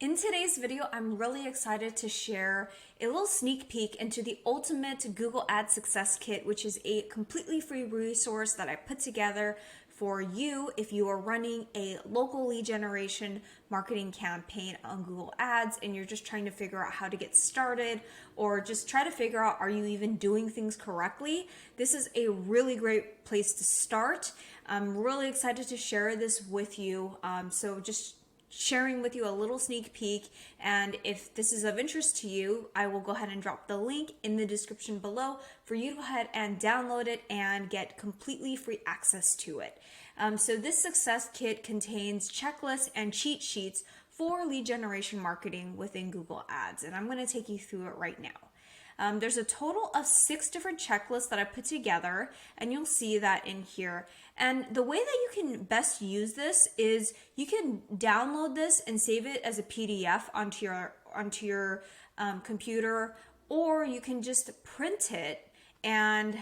In today's video, I'm really excited to share a little sneak peek into the ultimate Google Ads Success Kit, which is a completely free resource that I put together for you if you are running a local lead generation marketing campaign on Google Ads and you're just trying to figure out how to get started or just try to figure out, are you even doing things correctly? This is a really great place to start. I'm really excited to share this with you. So just sharing with you a little sneak peek, and if this is of interest to you, I will go ahead and drop the link in the description below for you to go ahead and download it and get completely free access to it. So this success kit contains checklists and cheat sheets for lead generation marketing within Google Ads, and I'm going to take you through it right now. There's a total of 6 different checklists that I put together, and you'll see that in here. And the way that you can best use this is you can download this and save it as a PDF onto your computer, or you can just print it and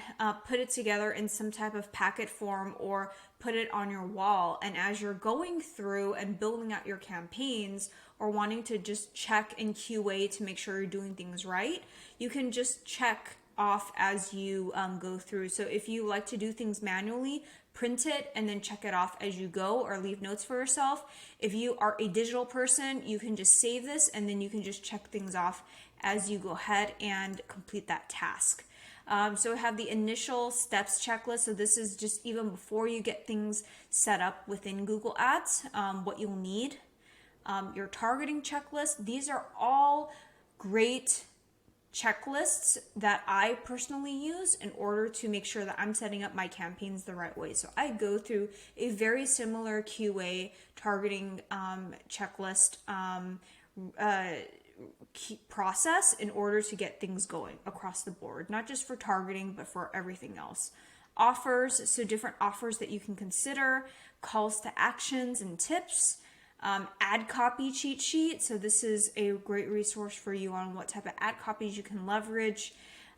put it together in some type of packet form or put it on your wall. And as you're going through and building out your campaigns or wanting to just check in QA to make sure you're doing things right, you can just check off as you go through. So if you like to do things manually, print it and then check it off as you go or leave notes for yourself. If you are a digital person, you can just save this and then you can just check things off as you go ahead and complete that task. So we have the initial steps checklist. So this is just even before you get things set up within Google Ads, what you'll need. Your targeting checklist. These are all great checklists that I personally use in order to make sure that I'm setting up my campaigns the right way. So I go through a very similar QA targeting checklist process in order to get things going across the board, not just for targeting, but for everything else. Offers, so different offers that you can consider, calls to actions and tips. Ad copy cheat sheet. So this is a great resource for you on what type of ad copies you can leverage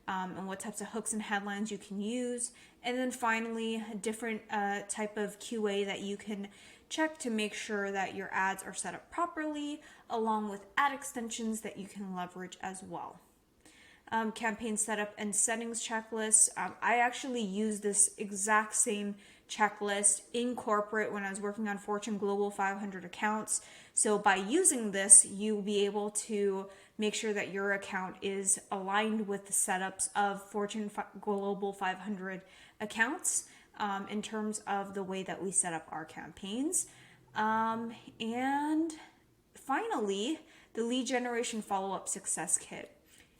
and what types of hooks and headlines you can use. And then finally, a different type of QA that you can check to make sure that your ads are set up properly, along with ad extensions that you can leverage as well. Campaign setup and settings checklist. I actually use this exact same checklist in corporate when I was working on Fortune Global 500 accounts. So by using this, you'll be able to make sure that your account is aligned with the setups of Fortune Global 500 accounts in terms of the way that we set up our campaigns. And finally, the lead generation follow-up success kit.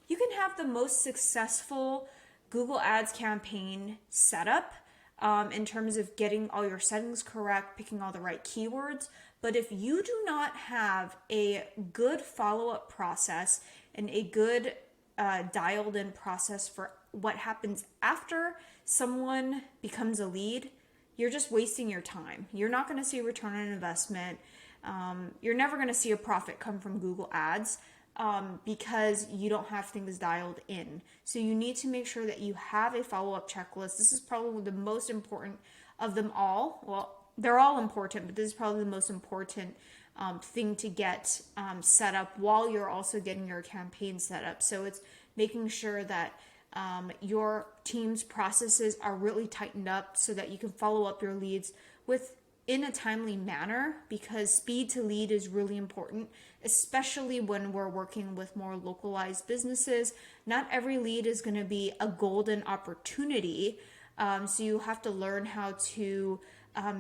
You can have the most successful Google Ads campaign setup in terms of getting all your settings correct, picking all the right keywords. But if you do not have a good follow-up process and a good dialed in process for what happens after someone becomes a lead, you're just wasting your time. You're not going to see a return on investment. You're never going to see a profit come from Google Ads. Because you don't have things dialed in. So you need to make sure that you have a follow-up checklist. This is probably the most important of them all. Well, they're all important, but this is probably the most important thing to get set up while you're also getting your campaign set up. So it's making sure that your team's processes are really tightened up so that you can follow up your leads in a timely manner, because speed to lead is really important, especially when we're working with more localized businesses. Not every lead is going to be a golden opportunity. So you have to learn how to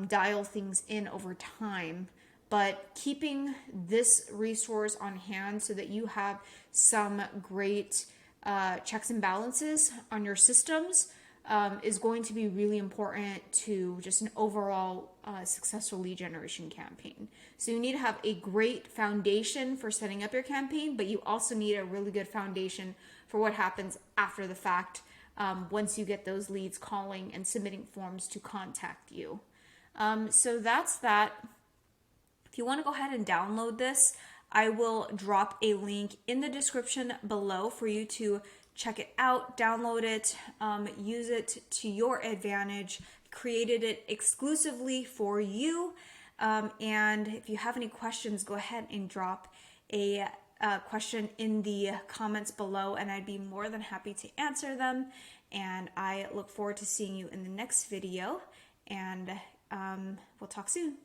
dial things in over time. But keeping this resource on hand so that you have some great checks and balances on your systems is going to be really important to just an overall successful lead generation campaign. So you need to have a great foundation for setting up your campaign, but you also need a really good foundation for what happens after the fact once you get those leads calling and submitting forms to contact you. So that's that. If you want to go ahead and download this, I will drop a link in the description below for you to check it out, download it, use it to your advantage. Created it exclusively for you. And if you have any questions, go ahead and drop a question in the comments below, and I'd be more than happy to answer them. And I look forward to seeing you in the next video, and we'll talk soon.